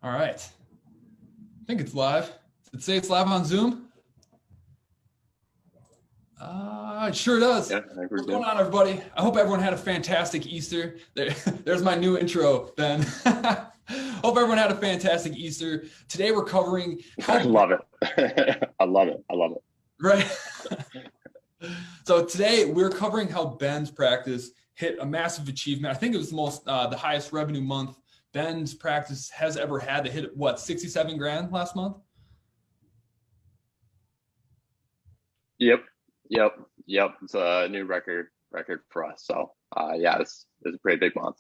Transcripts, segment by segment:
All right. I think it's live. Did it say it's live on Zoom? It sure does. Yeah, I think we're What's good. going on, everybody? I hope everyone had a fantastic Easter. There's my new intro, Ben. Hope everyone had a fantastic Easter. Today we're covering I love it. I love it. I love it. Right. So today we're covering how Ben's practice hit a massive achievement. I think it was the highest revenue month Ben's practice has ever had. They hit what, 67 grand last month? Yep. It's a new record for us. So yeah, it's a pretty big month.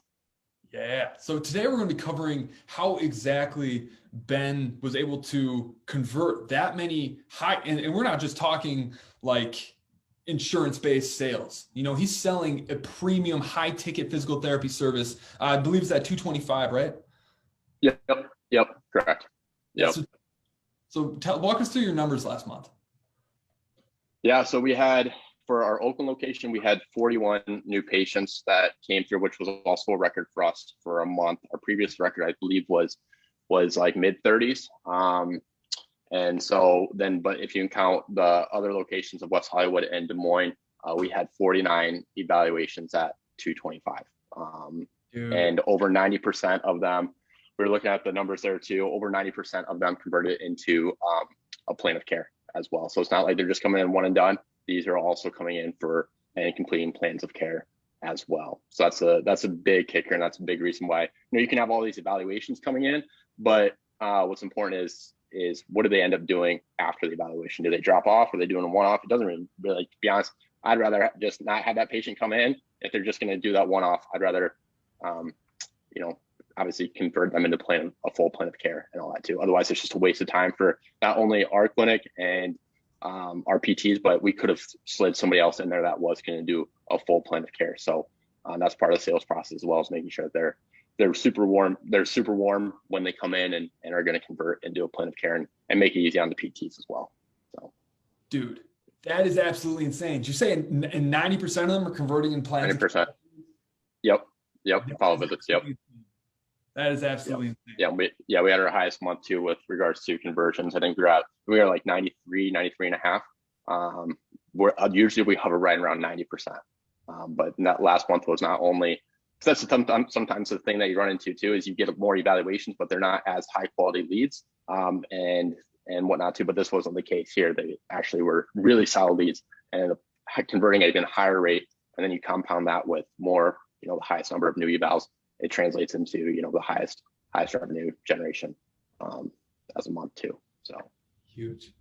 Yeah. So today we're going to be covering how exactly Ben was able to convert that many and we're not just talking like insurance-based sales. You know, he's selling a premium high-ticket physical therapy service. I believe it's at 225, right? Yep. Correct. Yep. So walk us through your numbers last month. Yeah. So we had, for our Oakland location, we had 41 new patients that came through, which was also a record for us for a month. Our previous record, I believe, was like mid 30s. And so then, but if you count the other locations of West Hollywood and Des Moines, we had 49 evaluations at 225. And over 90% of them, we were looking at the numbers there too, over 90% of them converted into a plan of care as well. So it's not like they're just coming in one and done. These are also coming in for and completing plans of care as well. So that's a big kicker, and that's a big reason why, you can have all these evaluations coming in, but what's important is what do they end up doing after the evaluation? Do they drop off? Are they doing a one-off? It doesn't really, to be honest, I'd rather just not have that patient come in. If they're just going to do that one-off, I'd rather, obviously convert them into a full plan of care and all that too. Otherwise, it's just a waste of time for not only our clinic and our PTs, but we could have slid somebody else in there that was going to do a full plan of care. So that's part of the sales process, as well as making sure that they're super warm. They're super warm when they come in and are going to convert and do a plan of care and make it easy on the PTs as well. So, dude, that is absolutely insane. Did you say 90% of them are converting in plans? 90%. Yep. Follow visits. Yep. That is absolutely insane. We had our highest month too with regards to conversions. I think we are like 93 and a half. Usually we hover right around 90%. But that last month was not only, because that's sometimes the thing that you run into too, is you get more evaluations, but they're not as high quality leads and whatnot too. But this wasn't the case here. They actually were really solid leads and converting at an even higher rate. And then you compound that with more, the highest number of new evals. It translates into, the highest revenue generation as a month too. So huge.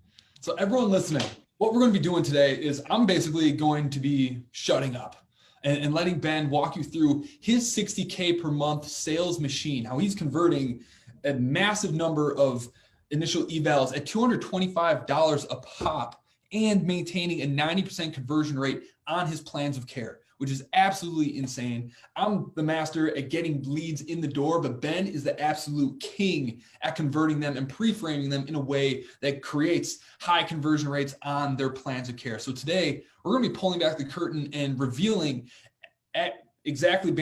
So everyone listening, what we're going to be doing today is I'm basically going to be shutting up and letting Ben walk you through his 60K per month sales machine, how he's converting a massive number of initial evals at $225 a pop and maintaining a 90% conversion rate on his plans of care, which is absolutely insane. I'm the master at getting leads in the door, but Ben is the absolute king at converting them and pre-framing them in a way that creates high conversion rates on their plans of care. So today we're going to be pulling back the curtain and revealing exactly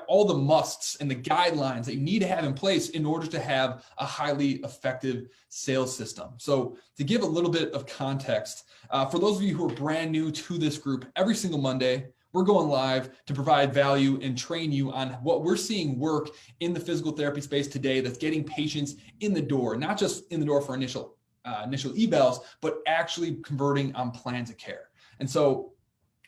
all the musts and the guidelines that you need to have in place in order to have a highly effective sales system. So to give a little bit of context, for those of you who are brand new to this group, every single Monday, we're going live to provide value and train you on what we're seeing work in the physical therapy space today that's getting patients in the door, not just in the door for initial evals, but actually converting on plans of care. And so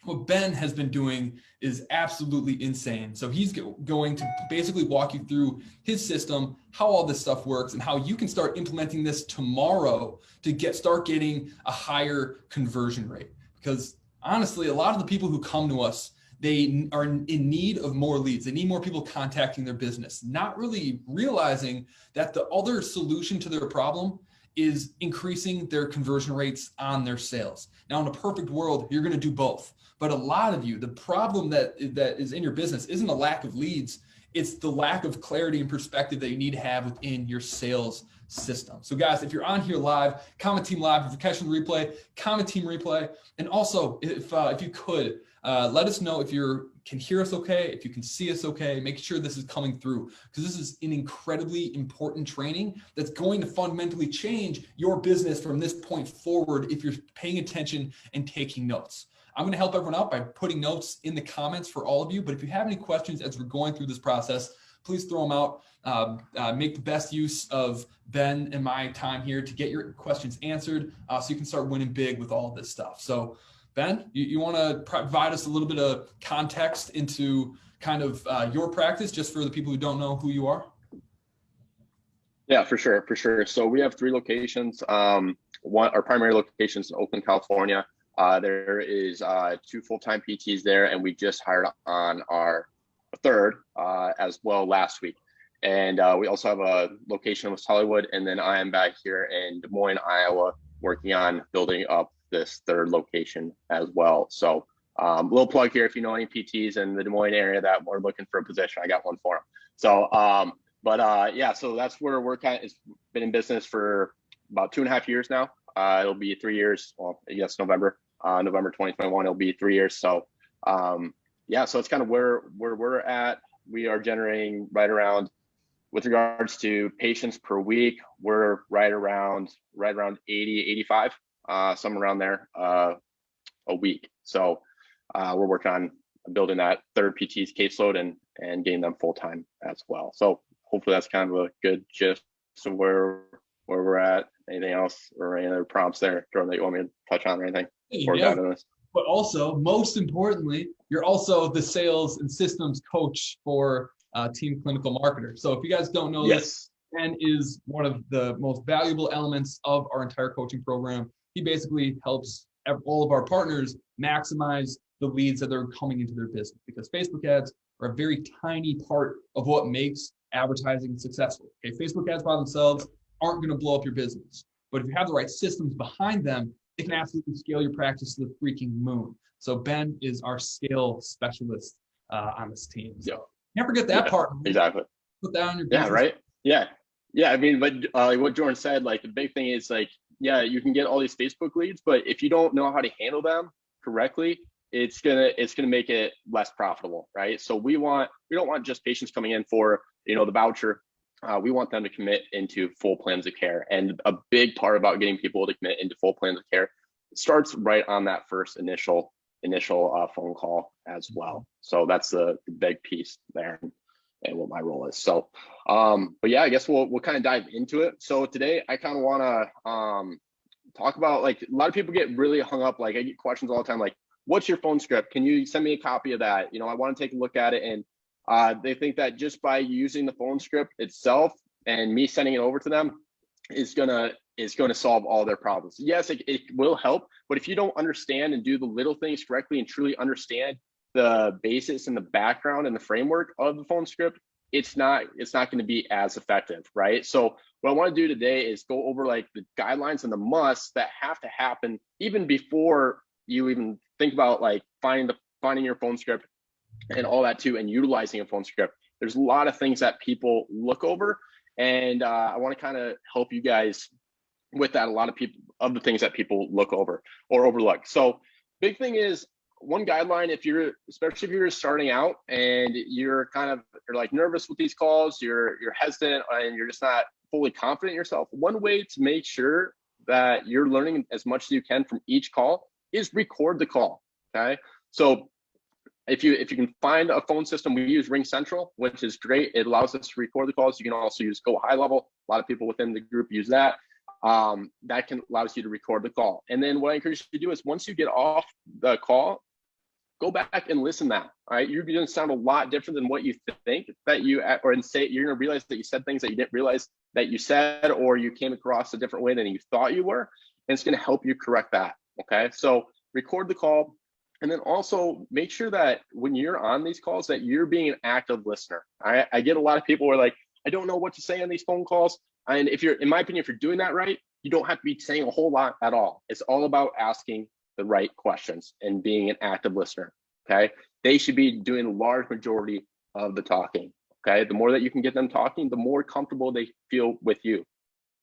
what Ben has been doing is absolutely insane. So he's going to basically walk you through his system, how all this stuff works, and how you can start implementing this tomorrow to start getting a higher conversion rate. Because honestly, a lot of the people who come to us, they are in need of more leads. They need more people contacting their business, not really realizing that the other solution to their problem is increasing their conversion rates on their sales. Now, in a perfect world, you're going to do both. But a lot of you, the problem that is in your business isn't a lack of leads. It's the lack of clarity and perspective that you need to have within your sales system. So guys, if you're on here live, comment team live. If you're catching the replay, comment team replay. And also, if you could, Let us know if you can hear us okay, if you can see us okay. Make sure this is coming through, because this is an incredibly important training that's going to fundamentally change your business from this point forward if you're paying attention and taking notes. I'm going to help everyone out by putting notes in the comments for all of you. But if you have any questions as we're going through this process, please throw them out. Make the best use of Ben and my time here to get your questions answered, so you can start winning big with all of this stuff. So Ben, you want to provide us a little bit of context into kind of your practice, just for the people who don't know who you are? Yeah, for sure. So we have 3 locations. Our primary location is in Oakland, California. There is 2 full-time PTs there, and we just hired on our 3rd as well last week. And we also have a location in West Hollywood, and then I am back here in Des Moines, Iowa, working on building up this 3rd location as well. So little plug here, if you know any PTs in the Des Moines area that are looking for a position, I got one for them. So yeah, so that's where we're it's been in business for about 2.5 years now. It'll be 3 years. Well, yes, November 2021, it'll be 3 years. So yeah, so it's kind of where we're at. We are generating right around, with regards to patients per week, we're right around 80, 85, somewhere around there a week. So we're working on building that 3rd PT's caseload and getting them full-time as well. So hopefully that's kind of a good gist of where we're at. Anything else or any other prompts there, Jordan, that you want me to touch on or anything? Yeah. But also, most importantly, you're also the sales and systems coach for Team Clinical Marketer. So if you guys don't know this, Ben is one of the most valuable elements of our entire coaching program. He basically helps all of our partners maximize the leads that are coming into their business, because Facebook ads are a very tiny part of what makes advertising successful. Okay, Facebook ads by themselves aren't going to blow up your business, but if you have the right systems behind them, it can absolutely scale your practice to the freaking moon. So Ben is our scale specialist on this team. So can't forget that part. Exactly. Put that on your business. Yeah, right. Yeah. I mean, but like what Jordan said, like the big thing is like, yeah, you can get all these Facebook leads, but if you don't know how to handle them correctly, it's gonna make it less profitable, right? So we don't want just patients coming in for the voucher. We want them to commit into full plans of care. And a big part about getting people to commit into full plans of care starts right on that first initial phone call as well. So that's the big piece there and what my role is. So, but yeah, I guess we'll kind of dive into it. So today I kind of want to talk about, like, a lot of people get really hung up. Like I get questions all the time, like, what's your phone script? Can you send me a copy of that? I want to take a look at it. And they think that just by using the phone script itself and me sending it over to them is gonna solve all their problems. Yes, it will help, but if you don't understand and do the little things correctly and truly understand the basics and the background and the framework of the phone script, it's not going to be as effective, right? So what I want to do today is go over like the guidelines and the musts that have to happen even before you even think about like finding your phone script and all that too, and utilizing a phone script. There's a lot of things that people look over, and I want to kind of help you guys with that. A lot of the things that people look over or overlook. So big thing is, one guideline, especially if you're starting out and you're like nervous with these calls, you're hesitant and you're just not fully confident in yourself. One way to make sure that you're learning as much as you can from each call is record the call. Okay. So if you can find a phone system, we use Ring Central, which is great. It allows us to record the calls. You can also use Go High Level. A lot of people within the group use that. That allows you to record the call. And then what I encourage you to do is, once you get off the call, go back and listen now. All right, you're going to sound a lot different than what you think that you're going to realize that you said things that you didn't realize that you said, or you came across a different way than you thought you were. And it's going to help you correct that. Okay, so record the call. And then also make sure that when you're on these calls that you're being an active listener. I get a lot of people who are like, I don't know what to say on these phone calls. And in my opinion, if you're doing that right, you don't have to be saying a whole lot at all. It's all about asking the right questions and being an active listener. Okay. They should be doing a large majority of the talking. Okay. The more that you can get them talking, the more comfortable they feel with you.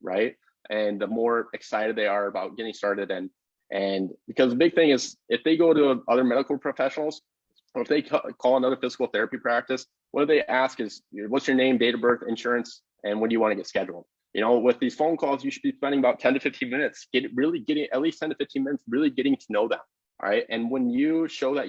Right. And the more excited they are about getting started and And because the big thing is, if they go to other medical professionals, or if they call another physical therapy practice, what they ask is, what's your name, date of birth, insurance, and when do you want to get scheduled? With these phone calls, you should be spending about 10 to 15 minutes really getting at least 10 to 15 minutes, really getting to know them. All right. And when you show that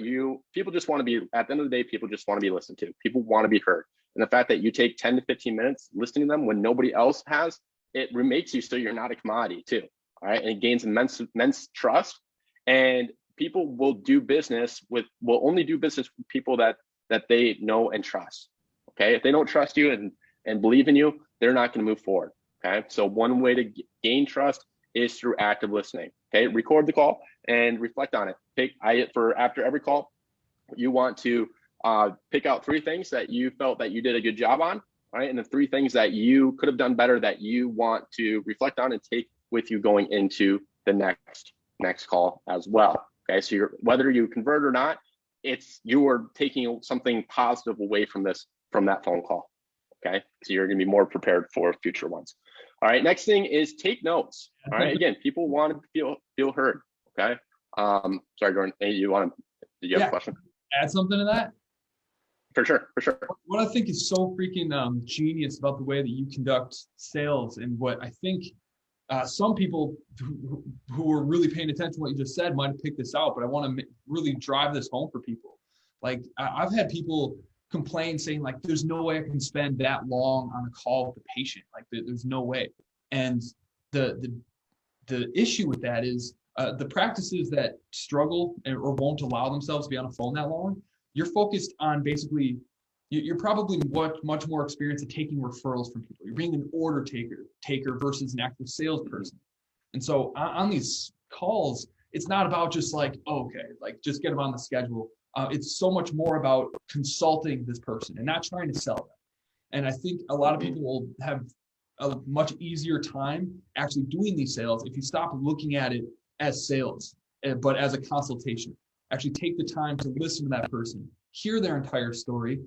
people just want to be, at the end of the day, people just want to be listened to. People want to be heard. And the fact that you take 10 to 15 minutes listening to them when nobody else has, it makes you so you're not a commodity too. All right. And it gains immense trust. And people will only do business with people that they know and trust. Okay. If they don't trust you and believe in you, they're not going to move forward. Okay. So one way to gain trust is through active listening. Okay. Record the call and reflect on it. After every call, you want to pick out 3 things that you felt that you did a good job on, right? And the 3 things that you could have done better that you want to reflect on and take with you going into the next call as well. Okay. So whether you convert or not, you are taking something positive away from that phone call. Okay. So you're going to be more prepared for future ones. All right. Next thing is take notes. All right. Again, people want to feel heard. Okay. Sorry, Jordan. Did you have a question? Add something to that? For sure. What I think is so freaking genius about the way that you conduct sales, and what I think some people who are really paying attention to what you just said might have picked this out, but I want to really drive this home for people. Like, I've had people complain saying, like, there's no way I can spend that long on a call with a patient. Like, there's no way. And the issue with that is the practices that struggle or won't allow themselves to be on a phone that long, you're focused on basically, you're probably much more experienced at taking referrals from people. You're being an order taker versus an actual salesperson. And so on these calls, it's not about just like, just get them on the schedule. It's so much more about consulting this person and not trying to sell them. And I think a lot of people will have a much easier time actually doing these sales if you stop looking at it as sales, but as a consultation. Actually take the time to listen to that person, hear their entire story,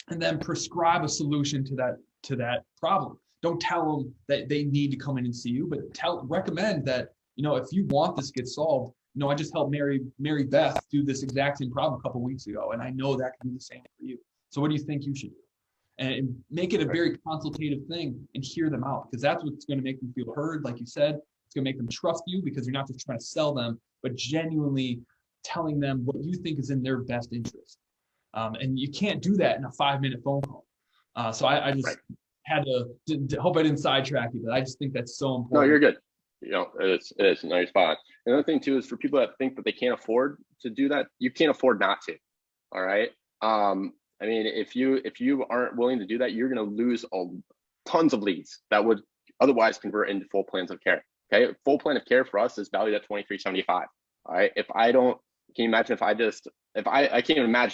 and then prescribe a solution to that problem. Don't tell them that they need to come in and see you, but recommend that, if you want this to get solved, I just helped Mary Beth do this exact same problem a couple of weeks ago, and I know that can do the same for you. So what do you think you should do? And make it a very consultative thing and hear them out, because that's what's going to make them feel heard. Like you said, it's going to make them trust you because you're not just trying to sell them, but genuinely telling them what you think is in their best interest. And you can't do that in a 5-minute phone call. So I just had to hope I didn't sidetrack you, but I just think that's so important. No, you're good. It is a nice spot. Another thing too is for people that think that they can't afford to do that, you can't afford not to. All right. I mean, if you aren't willing to do that, you're going to lose tons of leads that would otherwise convert into full plans of care. Okay. Full plan of care for us is valued at $23.75. All right. I can't imagine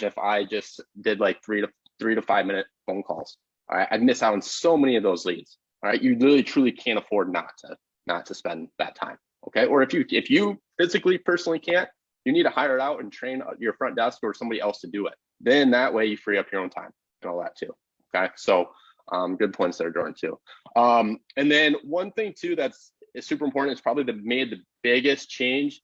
if I just did like 3 to 5 minute phone calls. All right. I'd miss out on so many of those leads. All right. You really truly can't afford not to spend that time. Okay. Or if you physically personally can't, you need to hire it out and train your front desk or somebody else to do it. Then that way you free up your own time and all that too. Okay. So good points there, Jordan, too. And then one thing too that's super important is probably made the biggest change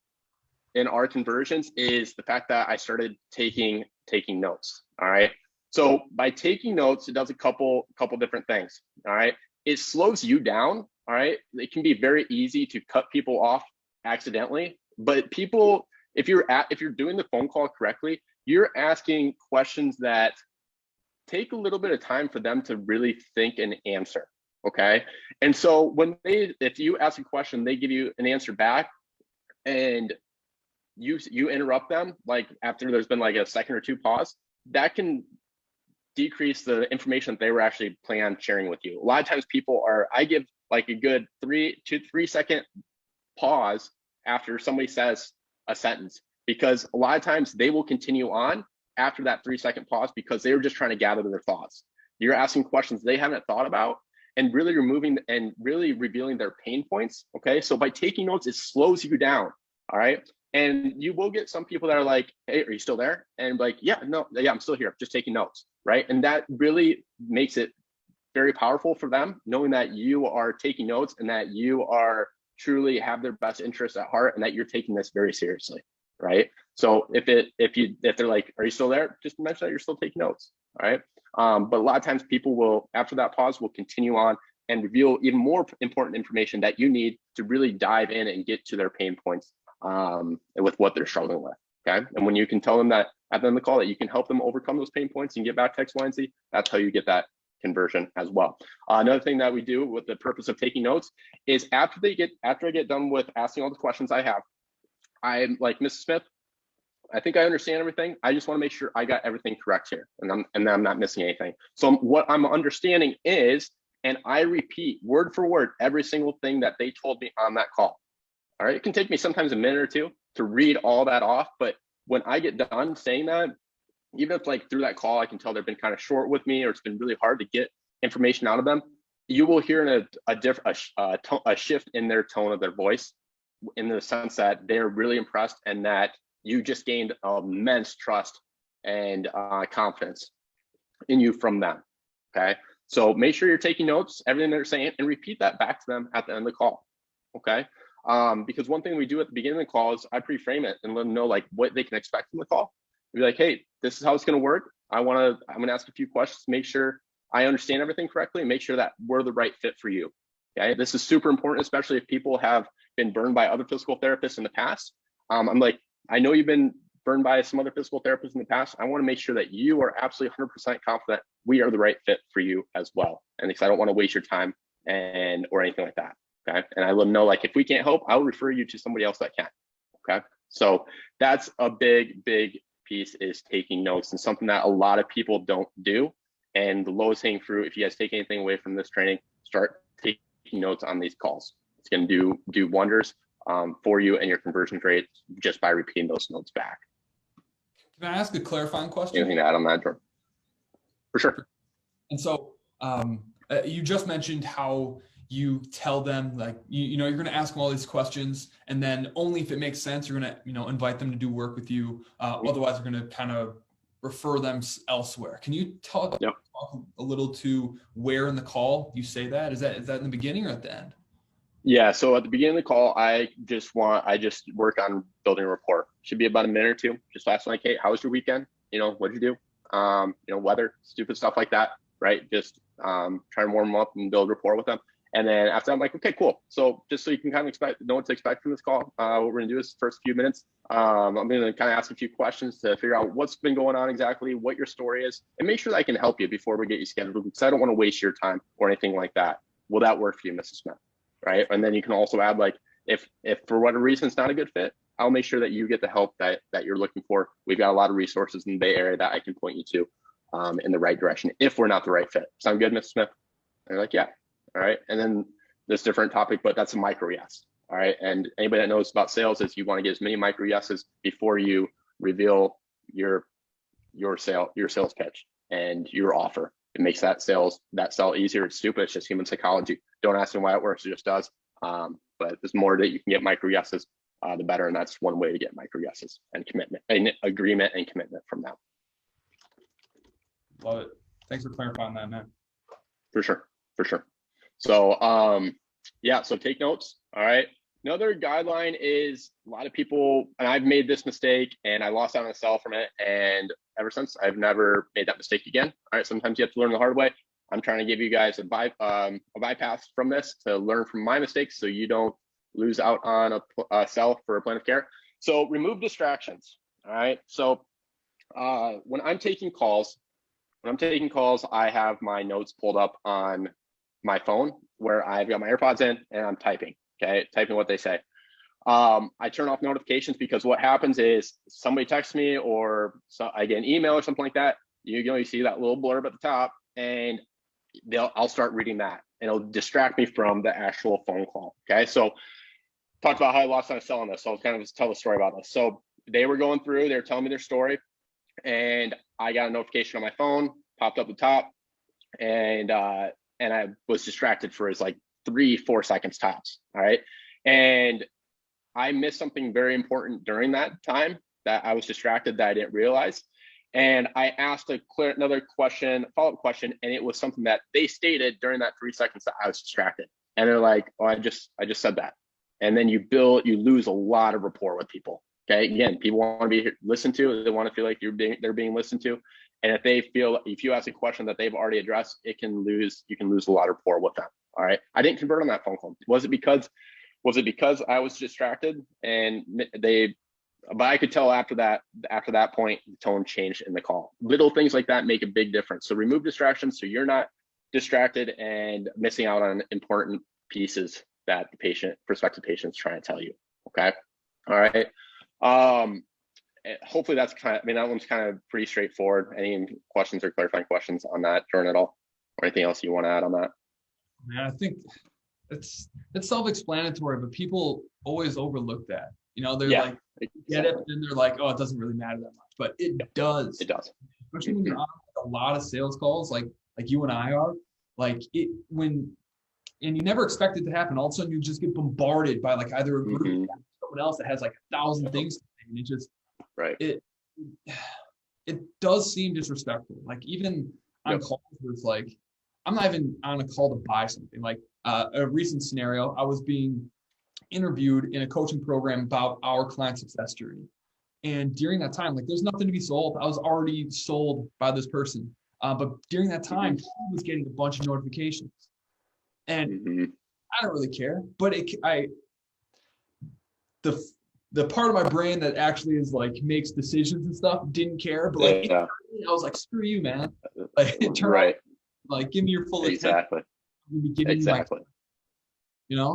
in our conversions is the fact that I started taking notes. All right. So by taking notes, it does a couple different things. All right. It slows you down. All right. It can be very easy to cut people off accidentally, but people, if you're doing the phone call correctly, you're asking questions that take a little bit of time for them to really think and answer. Okay. And so if you ask a question, they give you an answer back, and you interrupt them, like after there's been like a second or two pause, that can decrease the information that they were actually planning on sharing with you. A lot of times I give like a good 3 to 3 second pause after somebody says a sentence, because a lot of times they will continue on after that 3 second pause because they were just trying to gather their thoughts. You're asking questions they haven't thought about and really removing and really revealing their pain points. Okay. So by taking notes, it slows you down. All right. And you will get some people that are like, hey, are you still there? And like, yeah, I'm still here, just taking notes. Right. And that really makes it very powerful for them, knowing that you are taking notes and that you are truly have their best interests at heart and that you're taking this very seriously, right? So if they're like, are you still there? Just mention that you're still taking notes, all right? But a lot of times people will, after that pause, will continue on and reveal even more important information that you need to really dive in and get to their pain points with what they're struggling with, okay? And when you can tell them that at the end of the call that you can help them overcome those pain points and get back to X, Y, and Z, that's how you get that conversion as well. Another thing that we do with the purpose of taking notes is after I get done with asking all the questions I have, I'm like, Mrs. Smith, I think I understand everything. I just want to make sure I got everything correct here and I'm not missing anything. So what I'm understanding is, and I repeat word for word every single thing that they told me on that call. All right, it can take me sometimes a minute or two to read all that off, but when I get done saying that, even if like through that call, I can tell they've been kind of short with me or it's been really hard to get information out of them, you will hear a shift in their tone of their voice in the sense that they're really impressed and that you just gained immense trust and confidence in you from them, okay? So make sure you're taking notes, everything they're saying, and repeat that back to them at the end of the call, okay? Because one thing we do at the beginning of the call is I pre-frame it and let them know like what they can expect from the call. Be like, hey, this is how it's going to work. I'm going to ask a few questions to make sure I understand everything correctly and make sure that we're the right fit for you. Okay, this is super important, especially if people have been burned by other physical therapists in the past. I'm like, I know you've been burned by some other physical therapists in the past. I want to make sure that you are absolutely 100% confident we are the right fit for you as well. And because I don't want to waste your time or anything like that. Okay, and I let them know like if we can't help, I'll refer you to somebody else that can. Okay, so that's a big piece is taking notes, and something that a lot of people don't do. And the lowest hanging fruit, if you guys take anything away from this training, start taking notes on these calls. It's going to do wonders for you and your conversion rate just by repeating those notes back. Can I ask a clarifying question? Anything to add on that, Jordan? For sure. And so you just mentioned how you tell them like, you're going to ask them all these questions, and then only if it makes sense, you're going to, invite them to do work with you. Otherwise, you're going to kind of refer them elsewhere. Can you talk a little to where in the call you say that? Is that in the beginning or at the end? Yeah. So at the beginning of the call, I just work on building a rapport. Should be about a minute or two. Just ask like, hey, how was your weekend? What'd you do? Weather, stupid stuff like that, right? Just try to warm them up and build rapport with them. And then after that, I'm like, okay, cool. So just so you can kind of know what to expect from this call, what we're gonna do is the first few minutes, I'm gonna kind of ask a few questions to figure out what's been going on exactly, what your story is, and make sure that I can help you before we get you scheduled, because I don't want to waste your time or anything like that. Will that work for you, Mrs. Smith? Right? And then you can also add like, if for whatever reason it's not a good fit, I'll make sure that you get the help that you're looking for. We've got a lot of resources in the Bay Area that I can point you to in the right direction if we're not the right fit. Sound good, Mrs. Smith? And you're like, yeah. All right. And then this different topic, but that's a micro yes. All right. And anybody that knows about sales is you want to get as many micro yeses before you reveal your sales pitch and your offer. It makes that sell easier. It's stupid. It's just human psychology. Don't ask them why it works. It just does. But there's more that you can get micro yeses, the better. And that's one way to get micro yeses and commitment and agreement and commitment from them. Love it. Thanks for clarifying that, man. For sure. So, so take notes. All right. Another guideline is a lot of people, and I've made this mistake and I lost out on a sell from it. And ever since, I've never made that mistake again. All right. Sometimes you have to learn the hard way. I'm trying to give you guys a bypass from this to learn from my mistakes so you don't lose out on a sell for a plan of care. So remove distractions. All right. So when I'm taking calls, I have my notes pulled up on my phone where I've got my AirPods in and I'm typing, typing what they say. I turn off notifications because what happens is somebody texts me or I get an email or something like that. You see that little blurb at the top and I'll start reading that and it'll distract me from the actual phone call. Okay. So talked about how I lost on a sell on this. So I'll kind of just tell the story about this. So they were going through, they were telling me their story and I got a notification on my phone, popped up the top and I was distracted for like 3-4 seconds tops. All right. And I missed something very important during that time that I was distracted that I didn't realize. And I asked another question, follow-up question, and it was something that they stated during that 3 seconds that I was distracted. And they're like, oh, I just said that. And then you lose a lot of rapport with people. Okay. Again, people want to be listened to. They want to feel like they're being listened to. And if you ask a question that they've already addressed, you can lose a lot of rapport with them. All right. I didn't convert on that phone call. Was it because I was distracted but I could tell after that point, the tone changed in the call. Little things like that make a big difference. So remove distractions so you're not distracted and missing out on important pieces that the prospective patient's trying to tell you. Okay. All right. Hopefully that one's kind of pretty straightforward. Any questions or clarifying questions on that, Jordan, at all? Or anything else you want to add on that? Yeah, I think it's self-explanatory, but people always overlook that. They're like, get it, and they're like, oh, it doesn't really matter that much, but it does. It does. Especially when you're on a lot of sales calls, like you and I are, and you never expect it to happen. All of a sudden, you just get bombarded by like either a group or someone else that has like 1,000 things to say, and it just it does seem disrespectful. Like even on calls where it's like, I'm not even on a call to buy something. Like a recent scenario, I was being interviewed in a coaching program about our client success journey. And during that time, like there's nothing to be sold. I was already sold by this person. But during that time, he was getting a bunch of notifications. And I don't really care. But the part of my brain that actually is like makes decisions and stuff didn't care. But like I was like, screw you, man. Like like give me your full attention. Exactly.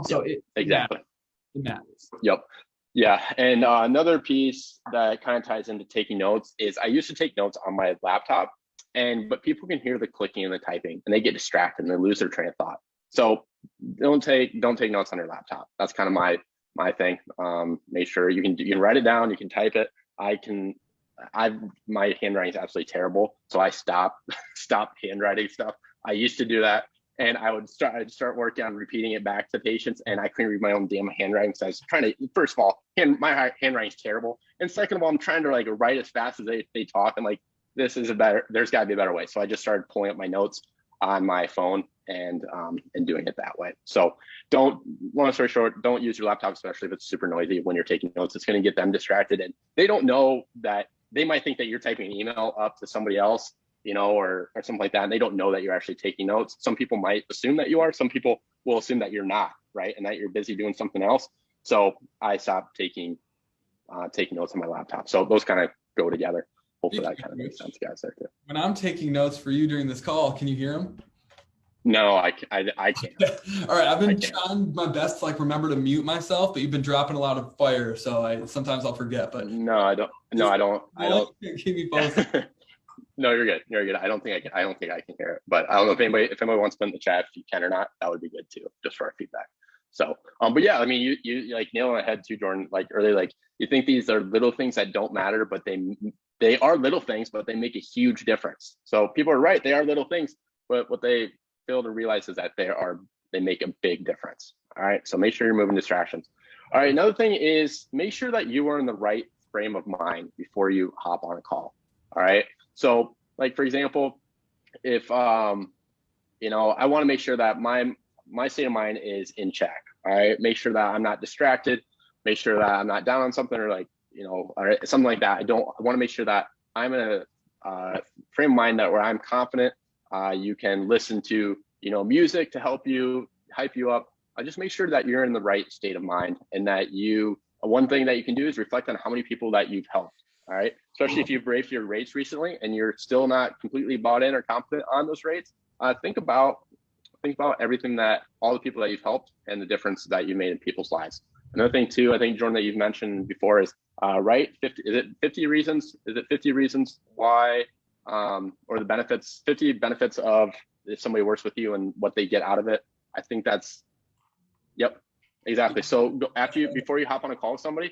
So it matters. Yep. Yeah. And another piece that kind of ties into taking notes is I used to take notes on my laptop, but people can hear the clicking and the typing and they get distracted and they lose their train of thought. So don't take notes on your laptop. That's kind of my thing. Make sure you can write it down, you can type it. My handwriting is absolutely terrible. So I stopped handwriting stuff. I used to do that. And I'd start working on repeating it back to patients, and I couldn't read my own damn handwriting. So I was trying to, first of all, my handwriting is terrible, and second of all, I'm trying to like write as fast as they talk, and like there's got to be a better way. So I just started pulling up my notes on my phone and doing it that way. So long story short, don't use your laptop, especially if it's super noisy when you're taking notes. It's going to get them distracted, and they don't know that. They might think that you're typing an email up to somebody else, or something like that. And they don't know that you're actually taking notes. Some people might assume that you are. Some people will assume that you're not, right? And that you're busy doing something else. So I stopped taking notes on my laptop. So those kind of go together. Hopefully that kind of makes sense, guys. There too. When I'm taking notes for you during this call, can you hear them? No, I can't. All right, I've been trying my best to like remember to mute myself, but you've been dropping a lot of fire, so sometimes I'll forget. But no, I don't. Keep me posted. No, you're good. You're good. I don't think I can hear it, but I don't know if anybody wants to put in the chat if you can or not. That would be good too, just for our feedback. So, but yeah, I mean, you like nail on the head too, Jordan. Like earlier, like you think these are little things that don't matter, but they are little things, but they make a huge difference. So people are right; they are little things, but what they fail to realize is that they make a big difference. All right, so make sure you're moving distractions. All right, another thing is make sure that you are in the right frame of mind before you hop on a call. All right. So like, for example, if, I want to make sure that my state of mind is in check. All right. Make sure that I'm not distracted, make sure that I'm not down on something or like, or something like that. I want to make sure that I'm in a frame of mind where I'm confident. You can listen to, music to help you hype you up. Just make sure that you're in the right state of mind and that one thing that you can do is reflect on how many people that you've helped. All right. Especially if you've raised your rates recently and you're still not completely bought in or confident on those rates. Think about everything all the people that you've helped and the difference that you made in people's lives. Another thing too, I think, Jordan, that you've mentioned before is, 50 reasons? Is it 50 reasons why, or the benefits, 50 benefits of if somebody works with you and what they get out of it? I think that's, yep, exactly. So before you hop on a call with somebody,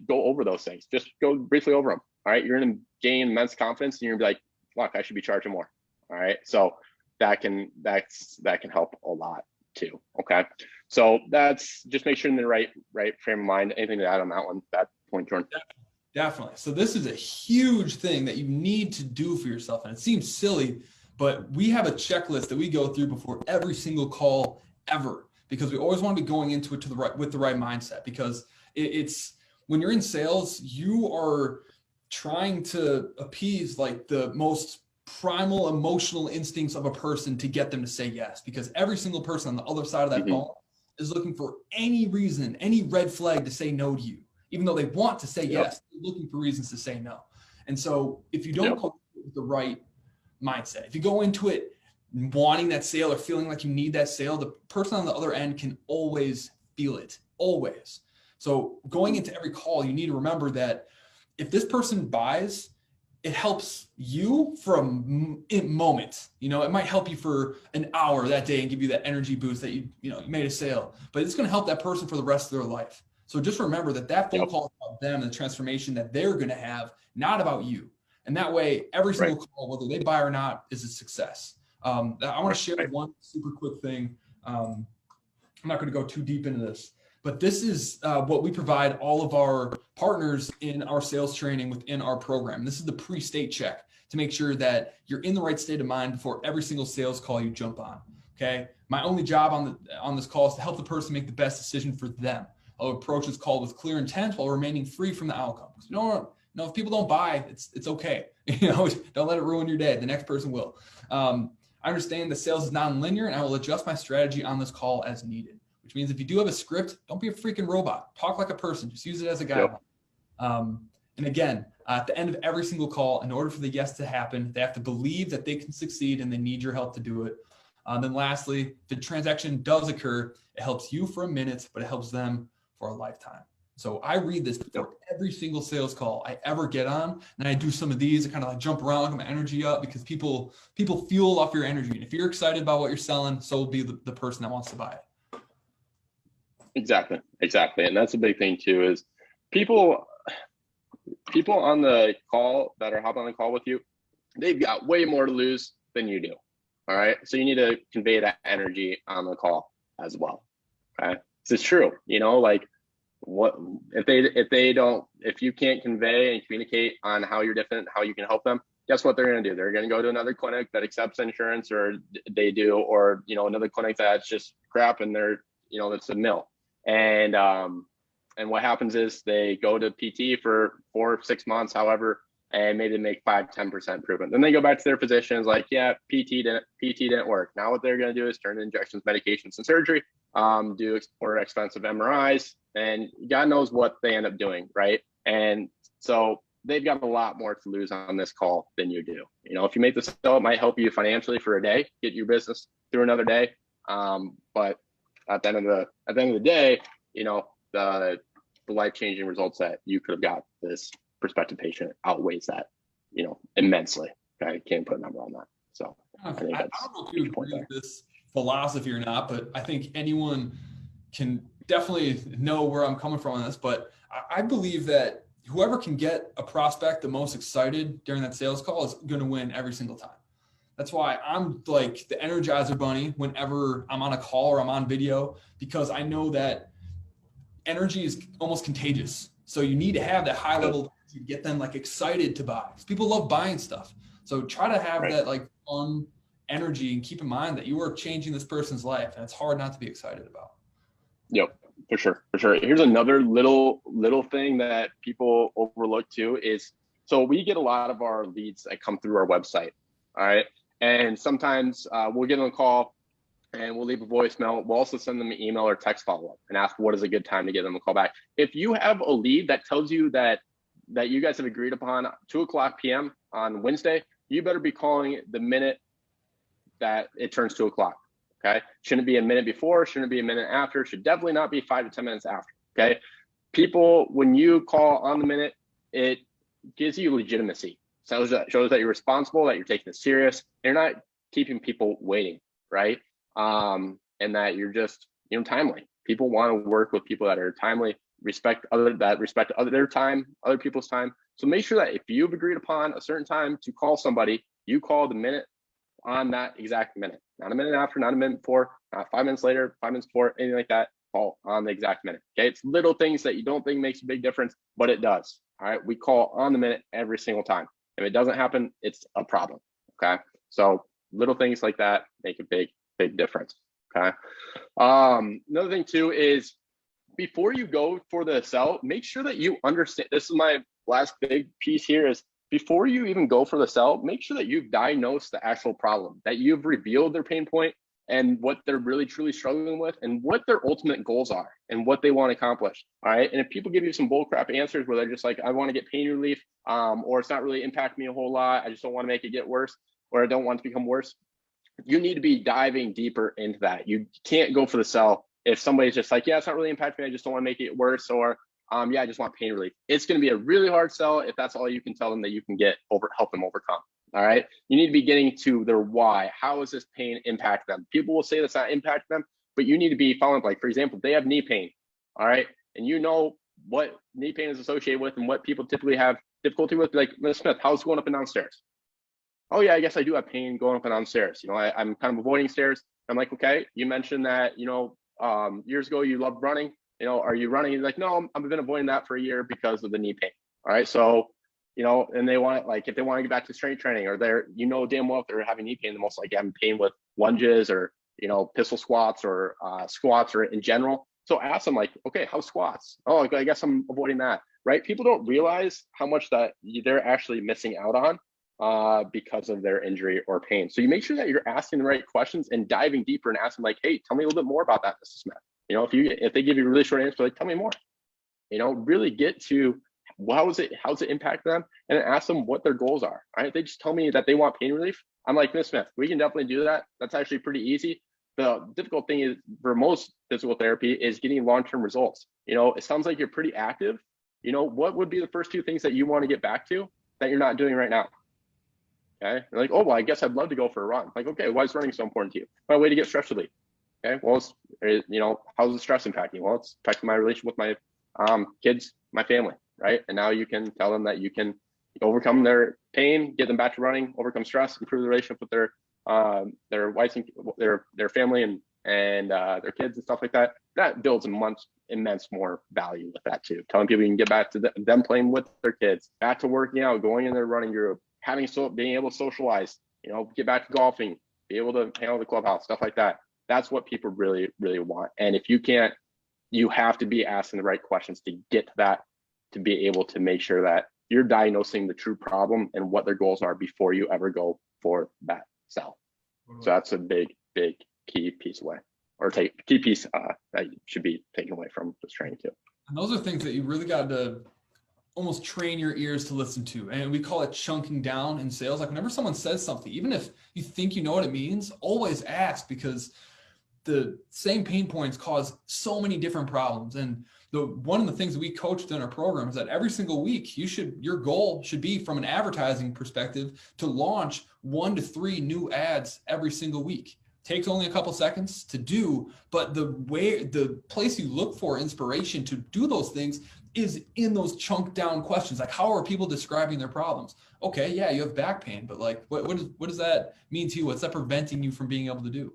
go over those things. Just go briefly over them. All right. You're going to gain immense confidence and you're gonna be like, fuck, I should be charging more. All right. So that can help a lot too. Okay. So that's just make sure in the right frame of mind. Anything to add on that point, Jordan? Definitely. So this is a huge thing that you need to do for yourself. And it seems silly, but we have a checklist that we go through before every single call ever. because we always want to be going into it with the right mindset, because it's when you're in sales, you are trying to appease like the most primal emotional instincts of a person to get them to say yes, because every single person on the other side of that phone is looking for any reason, any red flag to say no to you, even though they want to say yes, they're looking for reasons to say no. And so if you don't go with the right mindset, if you go into it wanting that sale or feeling like you need that sale, the person on the other end can always feel it, always. So going into every call, you need to remember that if this person buys, it helps you for a moment. It might help you for an hour that day and give you that energy boost that you made a sale, but it's going to help that person for the rest of their life. So just remember that phone call is about them and the transformation that they're going to have, not about you. And that way, every single call, whether they buy or not, is a success. I want to share one super quick thing. I'm not going to go too deep into this, but this is what we provide all of our partners in our sales training within our program. This is the pre-state check to make sure that you're in the right state of mind before every single sales call you jump on. Okay. My only job on this call is to help the person make the best decision for them. I'll approach this call with clear intent while remaining free from the outcome. No, if people don't buy, it's okay. Don't let it ruin your day. The next person will. I understand that sales is non-linear, and I will adjust my strategy on this call as needed. Which means if you do have a script, don't be a freaking robot. Talk like a person. Just use it as a guideline. And again, at the end of every single call, in order for the yes to happen, they have to believe that they can succeed and they need your help to do it. Then lastly, if the transaction does occur, it helps you for a minute, but it helps them for a lifetime. So I read this before every single sales call I ever get on, and I do some of these. I kind of like jump around, get my energy up, because people fuel off your energy. And if you're excited about what you're selling, so will be the person that wants to buy it. Exactly. And that's a big thing too, is people on the call that are hopping on the call with you, they've got way more to lose than you do. All right. So you need to convey that energy on the call as well. Okay. It's true. Like what if you can't convey and communicate on how you're different, how you can help them, guess what they're going to do? They're going to go to another clinic that accepts insurance, or they do, or, another clinic that's just crap and they're, it's a mill. And what happens is they go to PT for 4 or 6 months, however, and maybe they make 5-10% improvement. Then they go back to their physicians like, yeah, PT didn't work. Now what they're going to do is turn to injections, medications, and surgery, do more expensive MRIs, and God knows what they end up doing, right? And so they've got a lot more to lose on this call than you do. If you make the sale, it might help you financially for a day, get your business through another day. But at the end of the day, the life-changing results that you could have got this prospective patient outweighs that, immensely. Okay, I can't put a number on that. So I think that's I don't know if you agree with this philosophy or not, but I think anyone can definitely know where I'm coming from on this. But I believe that whoever can get a prospect the most excited during that sales call is going to win every single time. That's why I'm like the Energizer Bunny whenever I'm on a call or I'm on video, because I know that energy is almost contagious. So you need to have that high level to get them like excited to buy. People love buying stuff. So try to have that like fun energy, and keep in mind that you are changing this person's life, and it's hard not to be excited about. Yep, for sure. Here's another little thing that people overlook too is, so we get a lot of our leads that come through our website. All right. And sometimes we'll get on a call and we'll leave a voicemail. We'll also send them an email or text follow-up and ask what is a good time to give them a call back. If you have a lead that tells you that you guys have agreed upon 2:00 p.m. on Wednesday, you better be calling the minute that it turns 2:00. Okay. Shouldn't be a minute before, shouldn't be a minute after, should definitely not be 5 to 10 minutes after. Okay. People, when you call on the minute, it gives you legitimacy. Shows that you're responsible, that you're taking it serious. You're not keeping people waiting, right? And that you're just, timely. People want to work with people that are timely, respect their time, other people's time. So make sure that if you've agreed upon a certain time to call somebody, you call the minute on that exact minute, not a minute after, not a minute before, not 5 minutes later, 5 minutes before, anything like that. Call on the exact minute. Okay, it's little things that you don't think makes a big difference, but it does. All right, we call on the minute every single time. If it doesn't happen, it's a problem. Okay, so little things like that make a big difference. Okay, Another thing too is before you go for the sell, make sure that you understand. This is my last big piece here is before you even go for the sell, make sure that you've diagnosed the actual problem, that you've revealed their pain point and what they're really truly struggling with and what their ultimate goals are and what they want to accomplish. All right. And if people give you some bullcrap answers where they're just like, I want to get pain relief, or it's not really impacting me a whole lot, I just don't want to make it get worse, or I don't want it to become worse, you need to be diving deeper into that. You can't go for the sell if somebody's just like, yeah, it's not really impacting me, I just don't want to make it worse, or yeah, I just want pain relief. It's going to be a really hard sell if that's all you can tell them that you can help them overcome. All right. You need to be getting to their why. How is this pain impact them? People will say that's not impacting them, but you need to be following up. Like, for example, they have knee pain. All right. And you know what knee pain is associated with and what people typically have difficulty with. Like, Ms. Smith, how's going up and down stairs? Oh yeah, I guess I do have pain going up and down stairs. I'm kind of avoiding stairs. I'm like, okay, you mentioned that, years ago you loved running. Are you running? You're like, no, I've been avoiding that for a year because of the knee pain. All right. So, and they want, like, if they want to get back to strength training, or they're, damn well if they're having knee pain, the most likely having pain with lunges or, pistol squats or squats or in general. So ask them like, okay, how's squats? Oh, I guess I'm avoiding that. Right. People don't realize how much that they're actually missing out on because of their injury or pain. So you make sure that you're asking the right questions and diving deeper and asking like, hey, tell me a little bit more about that, Mrs. Smith. If they give you a really short answer, like, tell me more. Really get to how's it impact them, and then ask them what their goals are. All right, they just tell me that they want pain relief. I'm like, Ms. Smith, we can definitely do that. That's actually pretty easy. The difficult thing is for most physical therapy is getting long-term results. It sounds like you're pretty active. What would be the first two things that you want to get back to that you're not doing right now? Okay, they're like, oh, well, I guess I'd love to go for a run. Like, okay, why is running so important to you? My way to get stress relief. Okay, well, how's the stress impacting? Well, it's affecting my relationship with my kids, my family, right? And now you can tell them that you can overcome their pain, get them back to running, overcome stress, improve the relationship with their wives and their family and their kids and stuff like that. That builds immense more value with that too. Telling people you can get back to them playing with their kids, back to working out, going in their running group, being able to socialize, get back to golfing, be able to handle the clubhouse, stuff like that. That's what people really, really want. And if you can't, you have to be asking the right questions to get to that, to be able to make sure that you're diagnosing the true problem and what their goals are before you ever go for that sell. So that's a big, big key piece key piece that should be taken away from this training too. And those are things that you really got to almost train your ears to listen to. And we call it chunking down in sales. Like whenever someone says something, even if you think you know what it means, always ask, because the same pain points cause so many different problems. And one of the things that we coached in our program is that every single week your goal should be, from an advertising perspective, to launch 1 to 3 new ads every single week. Takes only a couple seconds to do, but the place you look for inspiration to do those things is in those chunk down questions. Like, how are people describing their problems? Okay, yeah, you have back pain, but like, what does that mean to you? What's that preventing you from being able to do?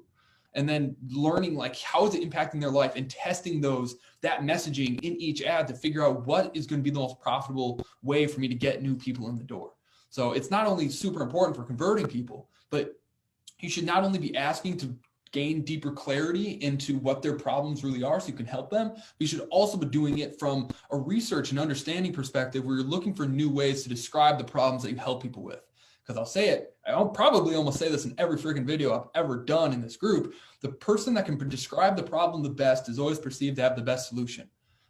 And then learning, like, how is it impacting their life, and testing that messaging in each ad to figure out what is going to be the most profitable way for me to get new people in the door. So it's not only super important for converting people, but you should not only be asking to gain deeper clarity into what their problems really are so you can help them, but you should also be doing it from a research and understanding perspective where you're looking for new ways to describe the problems that you help people with. Because I'll say it, I'll probably almost say this in every freaking video I've ever done in this group, the person that can describe the problem the best is always perceived to have the best solution.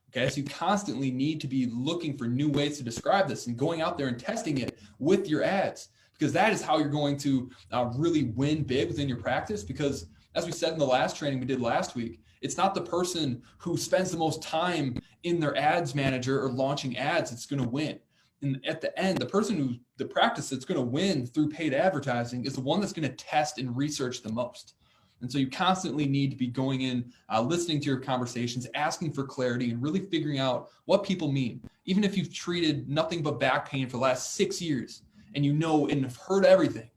Okay, so you constantly need to be looking for new ways to describe this and going out there and testing it with your ads, because that is how you're going to really win big within your practice. Because as we said in the last training we did last week, it's not the person who spends the most time in their ads manager or launching ads that's going to win. And at the end, the practice that's going to win through paid advertising is the one that's going to test and research the most. And so you constantly need to be going in, listening to your conversations, asking for clarity, and really figuring out what people mean. Even if you've treated nothing but back pain for the last 6 years and and have heard everything,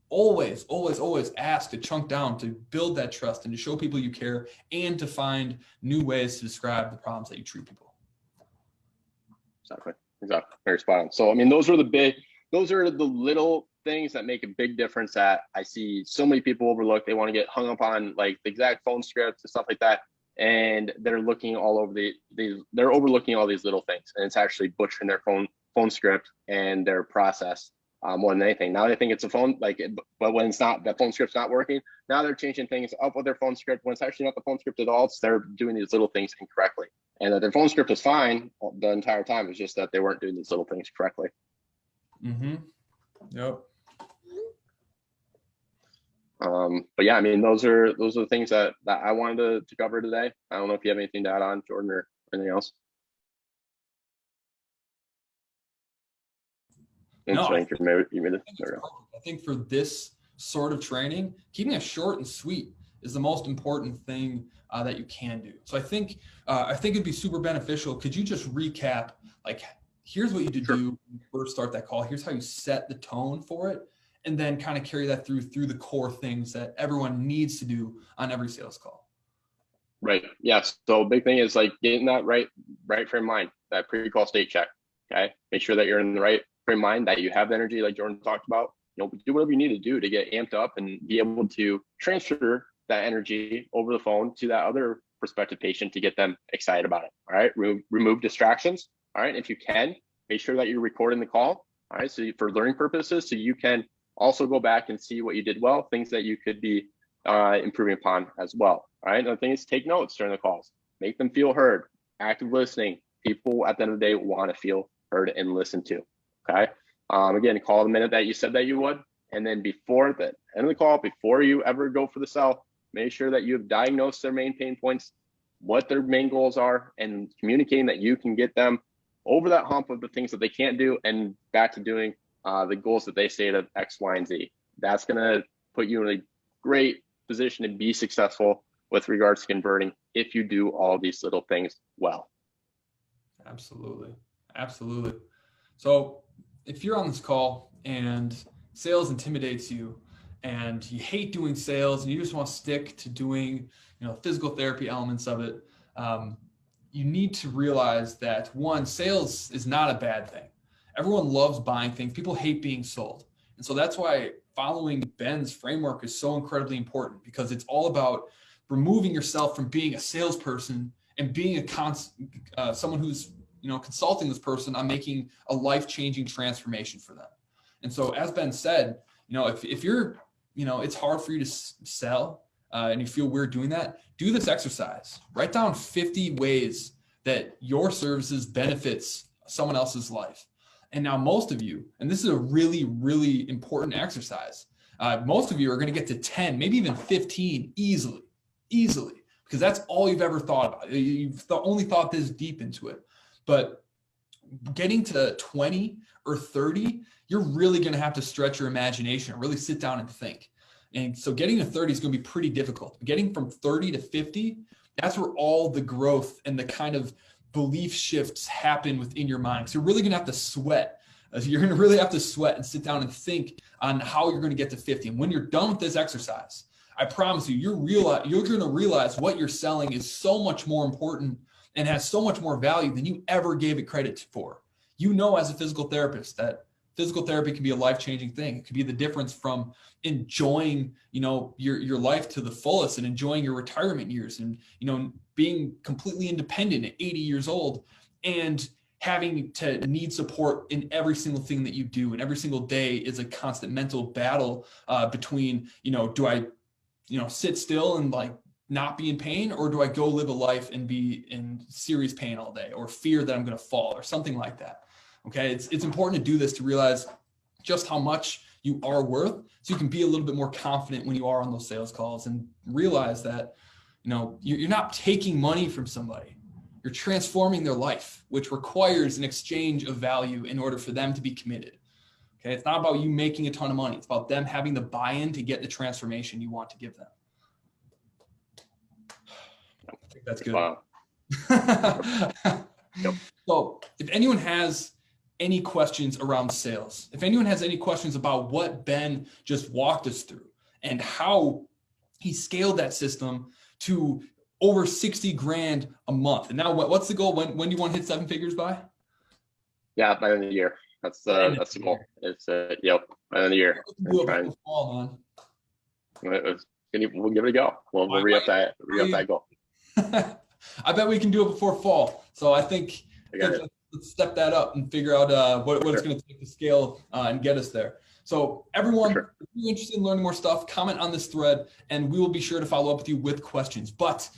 always, always, always ask to chunk down, to build that trust and to show people you care, and to find new ways to describe the problems that you treat people. Exactly. Very spot on. So, I mean, those are the little things that make a big difference that I see so many people overlook. They want to get hung up on like the exact phone scripts and stuff like that. and they're looking all over they're overlooking all these little things, and it's actually butchering their phone script and their process more than anything. Now they think it's a phone, but when it's not, that phone script's not working. Now they're changing things up with their phone script when it's actually not the phone script at all. It's they're doing these little things incorrectly, and that their phone script is fine the entire time. It's just that they weren't doing these little things correctly. Mm-hmm. Yep. But yeah, I mean, those are the things that I wanted to cover today. I don't know if you have anything to add on, Jordan, or anything else. No, I think for this sort of training, keeping it short and sweet is the most important thing that you can do. So I think it'd be super beneficial. Could you just recap, like, here's what you did do when you first start that call. Here's how you set the tone for it, and then kind of carry that through the core things that everyone needs to do on every sales call. Right. Yes. So big thing is like getting that right frame of mind, that pre-call state check. Okay. Make sure that you're in the right frame of mind, that you have the energy like Jordan talked about. Do whatever you need to do to get amped up and be able to transfer that energy over the phone to that other prospective patient to get them excited about it. All right. Remove distractions. All right. If you can, make sure that you're recording the call. All right. So for learning purposes, so you can also go back and see what you did well, things that you could be improving upon as well. All right. Another thing is take notes during the calls, make them feel heard, active listening. People at the end of the day want to feel heard and listened to. Okay. Again, call the minute that you said that you would. And then before the end of the call, before you ever go for the sell, make sure that you have diagnosed their main pain points, what their main goals are, and communicating that you can get them over that hump of the things that they can't do and back to doing the goals that they say of X, Y, and Z. That's going to put you in a great position to be successful with regards to converting if you do all these little things well. Absolutely. Absolutely. So if you're on this call and sales intimidates you and you hate doing sales and you just want to stick to doing, physical therapy elements of it, you need to realize that, one, sales is not a bad thing. Everyone loves buying things. People hate being sold. And so that's why following Ben's framework is so incredibly important, because it's all about removing yourself from being a salesperson and being someone who's consulting this person on making a life-changing transformation for them. And so, as Ben said, if you're, it's hard for you to sell and you feel weird doing that, do this exercise. Write down 50 ways that your services benefits someone else's life. And now most of you, and this is a really, really important exercise, most of you are going to get to 10, maybe even 15 easily, because that's all you've ever thought about. You've only thought this deep into it. But getting to 20 or 30, you're really going to have to stretch your imagination, really sit down and think. And so getting to 30 is going to be pretty difficult. Getting from 30 to 50, that's where all the growth and the kind of belief shifts happen within your mind. So you're really going to have to sweat. You're going to really have to sweat and sit down and think on how you're going to get to 50. And when you're done with this exercise, I promise you, you're going to realize what you're selling is so much more important and has so much more value than you ever gave it credit for. As a physical therapist, that physical therapy can be a life-changing thing. It could be the difference from enjoying, your life to the fullest and enjoying your retirement years and, being completely independent at 80 years old and having to need support in every single thing that you do. And every single day is a constant mental battle between, do I, sit still and not be in pain, or do I go live a life and be in serious pain all day, or fear that I'm going to fall or something like that? Okay. It's important to do this to realize just how much you are worth, so you can be a little bit more confident when you are on those sales calls, and realize that, you're not taking money from somebody. You're transforming their life, which requires an exchange of value in order for them to be committed. Okay. It's not about you making a ton of money. It's about them having the buy-in to get the transformation you want to give them. I think that's good. Wow. Yep. So if anyone has any questions around sales, if anyone has any questions about what Ben just walked us through and how he scaled that system to over 60 grand a month. And now what's the goal? When do you want to hit 7 figures by? Yeah, by the end of the year. That's the goal. It's by the end of the year. We'll give it a go. We'll re-up that goal. I bet we can do it before fall. So I think, let's step that up and figure out what it's going to take to scale and get us there. So everyone, if you're interested in learning more stuff, comment on this thread and we will be sure to follow up with you with questions. But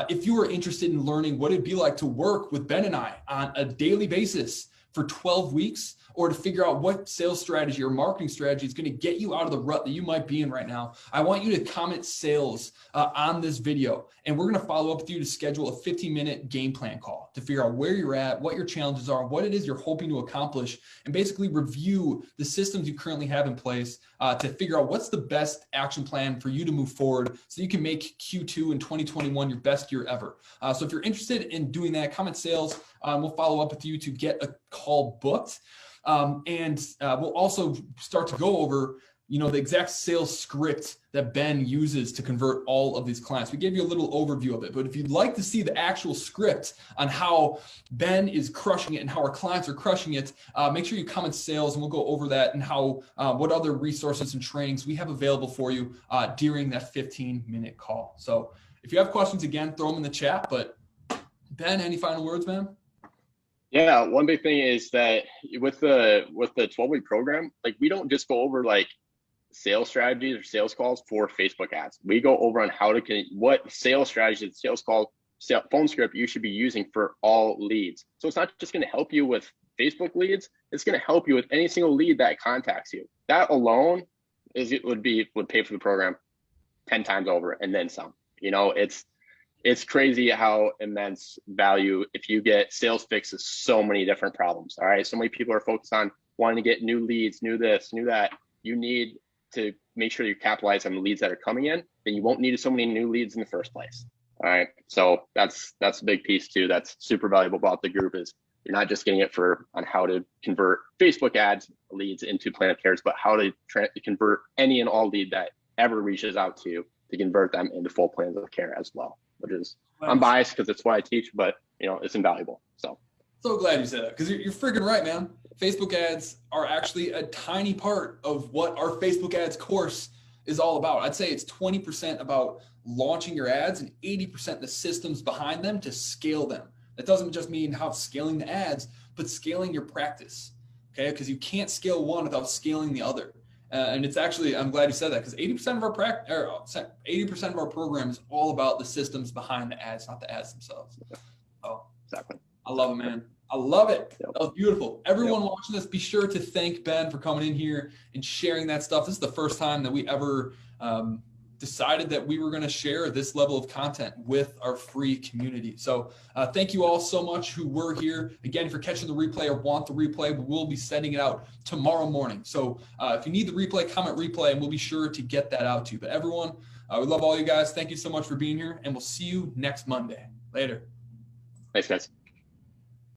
if you are interested in learning what it'd be like to work with Ben and I on a daily basis for 12 weeks, or to figure out what sales strategy or marketing strategy is going to get you out of the rut that you might be in right now, I want you to comment sales on this video. And we're going to follow up with you to schedule a 15-minute game plan call to figure out where you're at, what your challenges are, what it is you're hoping to accomplish, and basically review the systems you currently have in place to figure out what's the best action plan for you to move forward so you can make Q2 in 2021 your best year ever. So if you're interested in doing that, comment sales. We'll follow up with you to get a call booked. And we'll also start to go over, the exact sales script that Ben uses to convert all of these clients. We gave you a little overview of it, but if you'd like to see the actual script on how Ben is crushing it and how our clients are crushing it, make sure you comment sales and we'll go over that and how, what other resources and trainings we have available for you during that 15-minute call. So if you have questions, again, throw them in the chat, but Ben, any final words, man? Yeah, one big thing is that with the 12-week program, like we don't just go over like sales strategies or sales calls for Facebook ads. We go over on what sales strategies, sales call, phone script you should be using for all leads. So it's not just going to help you with Facebook leads, it's going to help you with any single lead that contacts you. That alone would pay for the program 10 times over and then some. It's crazy how immense value if you get sales fixes so many different problems. All right. So many people are focused on wanting to get new leads, new this, new that. You need to make sure you capitalize on the leads that are coming in, then you won't need so many new leads in the first place. All right. So that's a big piece too. That's super valuable about the group is you're not just getting it on how to convert Facebook ads leads into Plan of Cares, but how to convert any and all lead that ever reaches out to you to convert them into full plans of care as well. Which is, I'm biased because it's what I teach, but it's invaluable. So glad you said that because you're freaking right, man. Facebook ads are actually a tiny part of what our Facebook ads course is all about. I'd say it's 20% about launching your ads and 80% the systems behind them to scale them. That doesn't just mean how scaling the ads, but scaling your practice. Okay, because you can't scale one without scaling the other. And it's actually, I'm glad you said that because 80% of our 80% of our program is all about the systems behind the ads, not the ads themselves. Oh, exactly. I love it, man. I love it. Yep. That was beautiful. Everyone watching this, be sure to thank Ben for coming in here and sharing that stuff. This is the first time that we ever decided that we were going to share this level of content with our free community. So thank you all so much who were here. Again, if you're catching the replay or want the replay, we will be sending it out tomorrow morning. So if you need the replay, comment replay, and we'll be sure to get that out to you. But everyone, we love all you guys. Thank you so much for being here, and we'll see you next Monday. Later. Thanks, guys.